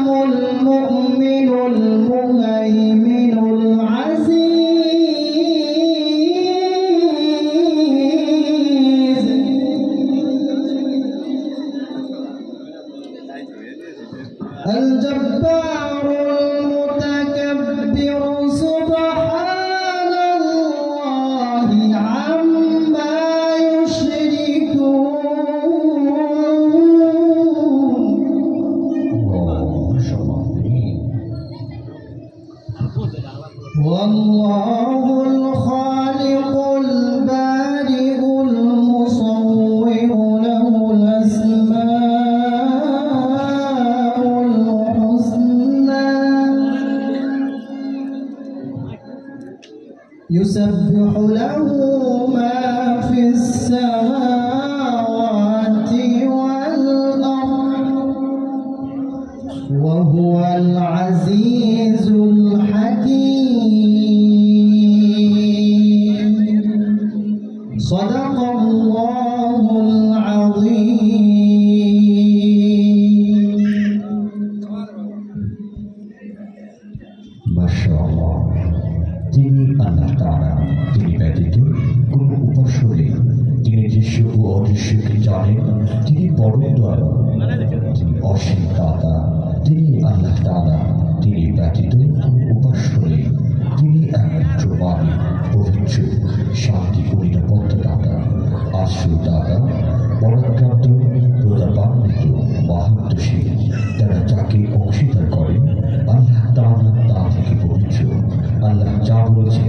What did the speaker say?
المؤمن المهيمن العزيز الجبار المتكبر سبحان الله عما والله الخالق البارئ المصور له الأسماء الحسنى يسبح له ما في السماوات والأرض وهو العزيز الحكيم صدق الله العظيم মাশাআল্লাহ তিনি আল্লাহ তাআলা তিনি ব্যতীত কোনো উপাস্য নেই তিনি দৃশ্য ও অদৃশ্যকে জানেন তিনি পরম দয়ালু তিনি অসীম দাতা তিনি আল্লাহ তাআলা তিনি ব্যতীত কোনো উপাস্য নেই তিনি একমাত্র মালিক পবিত্র শান্তি ও নিরাপত্তা দাতা আশ্রয় দাতা পরাক্রান্ত প্রতাপান্বিত মাহাত্মশীল তারা যাকে অংশীদার করেন আল্লাহ তাআলা তা থেকে পবিত্র আল্লাহ যা বলেছেন